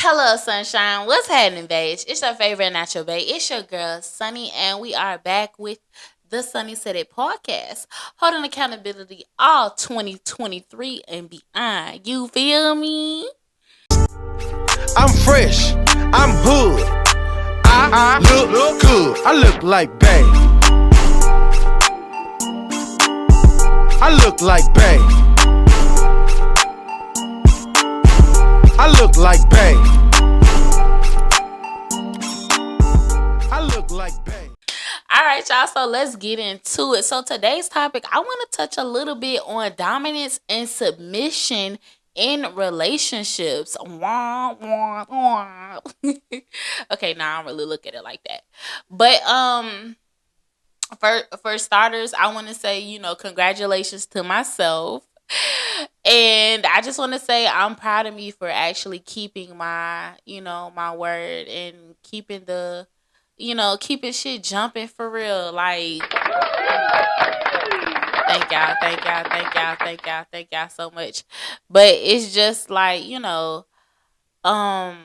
Hello, sunshine. What's happening, beige? It's your favorite natural babe. It's your girl, Sunny, and we are back with the Sunny Said It podcast, holding accountability all 2023 and beyond. You feel me? I'm fresh, I'm hood, I look good, I look like bae. I look like bae. I look like bae. I look like bae. All right, y'all. So let's get into it. So today's topic, I want to touch a little bit on dominance and submission in relationships. Wah, wah, wah. Okay, now I don't really look at it like that. But for starters, I want to say, congratulations to myself. And I just want to say I'm proud of me for actually keeping my word and keeping keeping shit jumping for real. Like, thank y'all, thank y'all, thank y'all, thank y'all, thank y'all so much. But it's just like, um,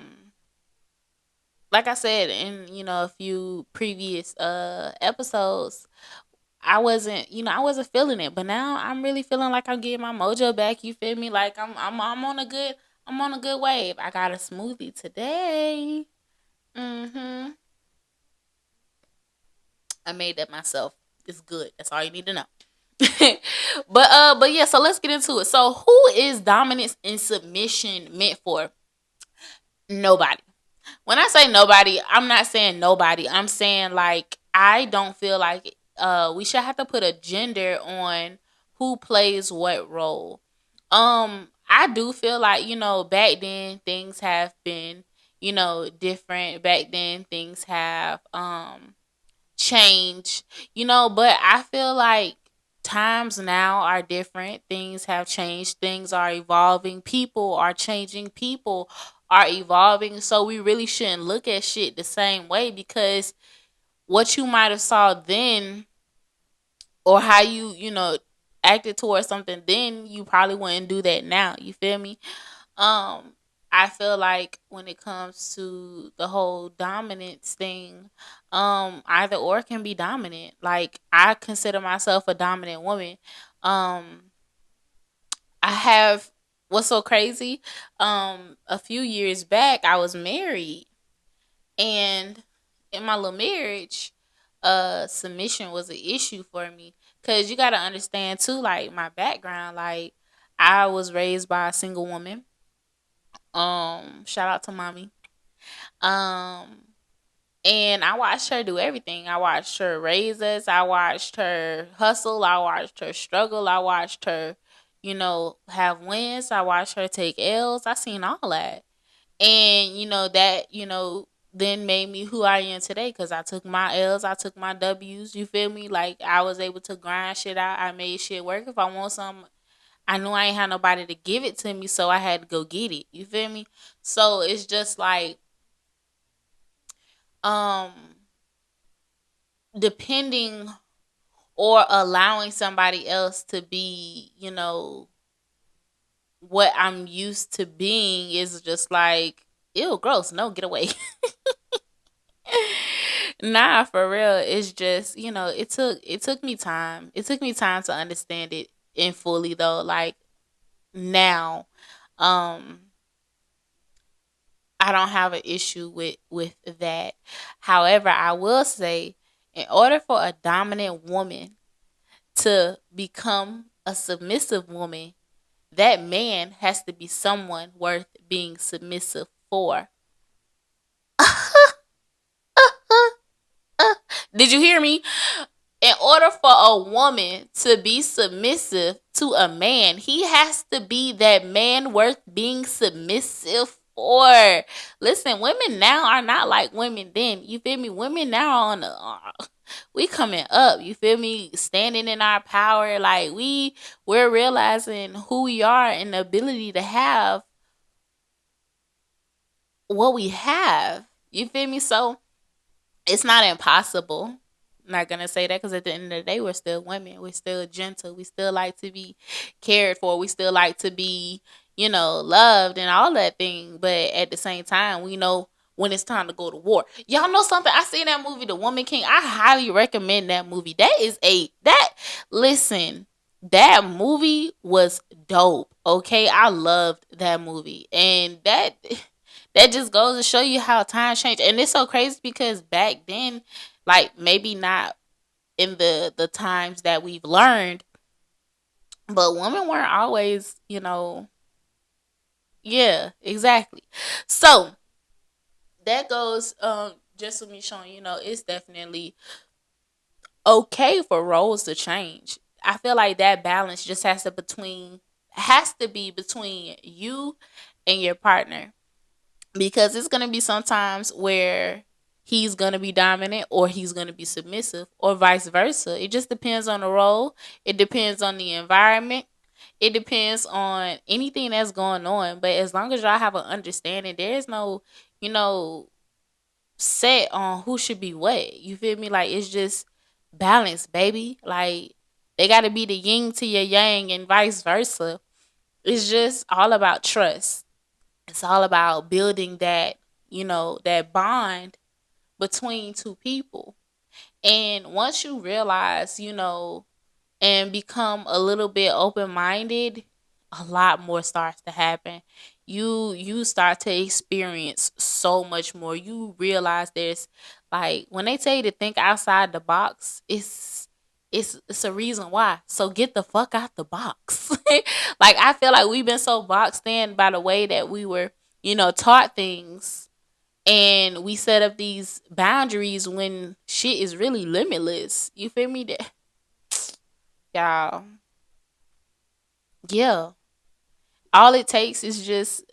like I said in, a few previous episodes, I wasn't feeling it, but now I'm really feeling like I'm getting my mojo back. You feel me? Like I'm on a good wave. I got a smoothie today. Mhm. I made that myself. It's good. That's all you need to know. but yeah, so let's get into it. So who is dominance and submission meant for? Nobody. When I say nobody, I'm not saying nobody. I'm saying like I don't feel like we should have to put a gender on who plays what role. I do feel like, back then things have been, different. Back then things have changed, but I feel like times now are different. Things have changed. Things are evolving. People are changing. People are evolving. So we really shouldn't look at shit the same way because what you might have saw then or how you acted towards something then, you probably wouldn't do that now. You feel me? Um, I feel like when it comes to the whole dominance thing, either or can be dominant. Like I consider myself a dominant woman. Um, I have what's so crazy. A few years back, I was married, and in my little marriage, submission was an issue for me. Cause you gotta understand too, like my background. Like I was raised by a single woman. Shout out to mommy. Um, and I watched her do everything. I watched her raise us. I watched her hustle. I watched her struggle. I watched her, have wins. I watched her take L's. I seen all that. And, then made me who I am today because I took my L's. I took my W's. You feel me? Like, I was able to grind shit out. I made shit work. If I want some, I knew I ain't had nobody to give it to me, so I had to go get it. You feel me? So it's just like, um, depending or allowing somebody else to be, what I'm used to being is just like, ew, gross. No, get away. Nah, for real. It's just, it took me time. It took me time to understand it in fully though. Like now, um, I don't have an issue with that. However, I will say, in order for a dominant woman to become a submissive woman, that man has to be someone worth being submissive for. Did you hear me? In order for a woman to be submissive to a man, he has to be that man worth being submissive for. Listen, women now are not like women then. You feel me? Women now are on the we coming up. You feel me? Standing in our power, like we're realizing who we are and the ability to have what we have. You feel me? So it's not impossible. I'm not gonna say that because at the end of the day, we're still women. We're still gentle. We still like to be cared for. We still like to be, loved and all that thing. But at the same time, we know when it's time to go to war. Y'all know something? I seen that movie, The Woman King. I highly recommend that movie. Listen, that movie was dope. Okay, I loved that movie, and that just goes to show you how times change. And it's so crazy because back then, like maybe not in the times that we've learned, but women weren't always, yeah, exactly. So that goes just with me showing, it's definitely okay for roles to change. I feel like that balance just has to be between you and your partner, because it's going to be sometimes where he's going to be dominant or he's going to be submissive or vice versa. It just depends on the role. It depends on the environment. It depends on anything that's going on. But as long as y'all have an understanding, there is no, you know, set on who should be what. You feel me? Like, it's just balance, baby. Like, they got to be the yin to your yang and vice versa. It's just all about trust. It's all about building that bond between two people. And once you realize, and become a little bit open minded, a lot more starts to happen. You start to experience so much more. You realize there's, like, when they tell you to think outside the box, it's a reason why. So get the fuck out the box. Like, I feel like we've been so boxed in by the way that we were, taught things, and we set up these boundaries when shit is really limitless. You feel me? That y'all, yeah. All it takes is just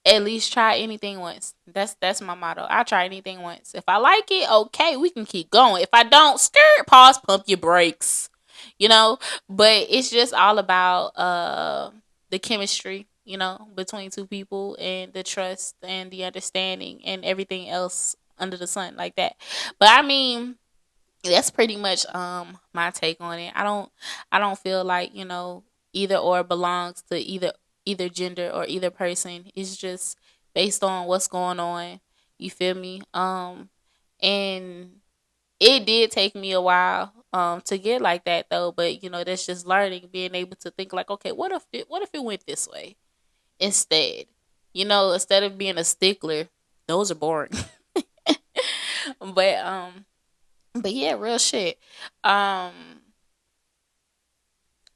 at least try anything once. That's my motto. I try anything once. If I like it, okay, we can keep going. If I don't, skirt, pause, pump your brakes. You know, but it's just all about the chemistry, between two people, and the trust and the understanding and everything else under the sun, like that. But I mean, that's pretty much my take on it. I don't feel like, either or belongs to either gender or either person. It's just based on what's going on. You feel me? And it did take me a while to get like that though, but that's just learning, being able to think like, okay, what if it went this way instead? Instead of being a stickler, those are boring. but but yeah, real shit. Um,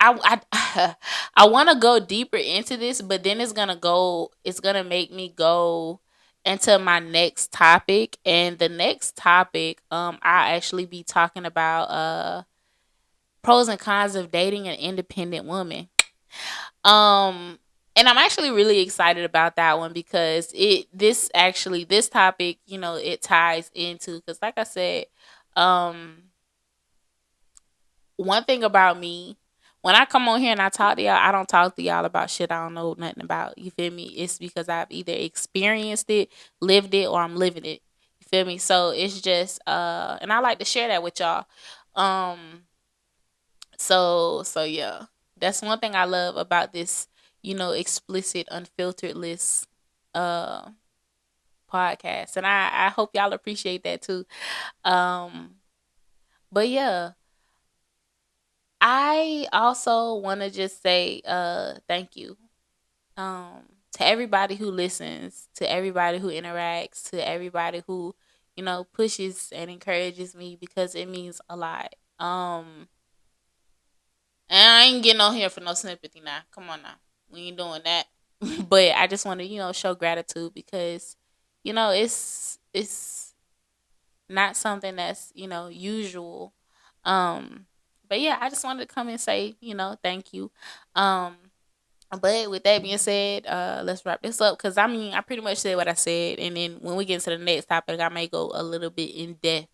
I I want to go deeper into this, but then it's gonna make me go into my next topic, and the next topic, I'll actually be talking about pros and cons of dating an independent woman. Um, and I'm actually really excited about that one because this topic, it ties into, because like I said, um one thing about me, when I come on here and I talk to y'all, I don't talk to y'all about shit I don't know nothing about. You feel me? It's because I've either experienced it, lived it, or I'm living it. You feel me? So it's just and I like to share that with y'all. Um so yeah. That's one thing I love about this, explicit, unfiltered list uh podcast. And I hope y'all appreciate that too. Um but yeah, I also want to just say thank you to everybody who listens, to everybody who interacts, to everybody who, pushes and encourages me, because it means a lot. And I ain't getting on here for no sympathy now. Come on now. We ain't doing that. But I just want to, show gratitude because, it's not something that's, usual. Um but yeah, I just wanted to come and say, thank you. Um but with that being said, let's wrap this up, because I mean, I pretty much said what I said, and then when we get into the next topic, I may go a little bit in depth,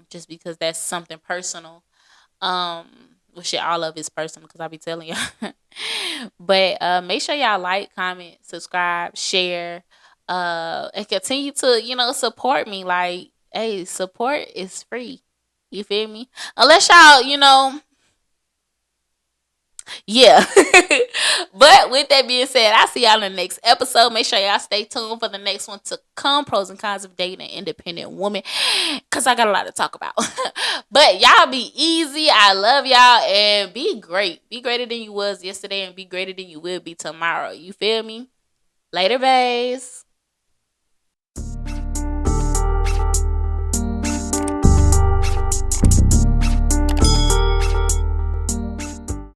just because that's something personal. Um, well, shit, all of it's personal because I be telling y'all. But make sure y'all like, comment, subscribe, share, and continue to, support me. Like, hey, support is free. You feel me? Unless y'all, Yeah. But with that being said, I'll see y'all in the next episode. Make sure y'all stay tuned for the next one to come. Pros and cons of dating an independent woman. Because I got a lot to talk about. But y'all be easy. I love y'all. And be great. Be greater than you was yesterday and be greater than you will be tomorrow. You feel me? Later, bays.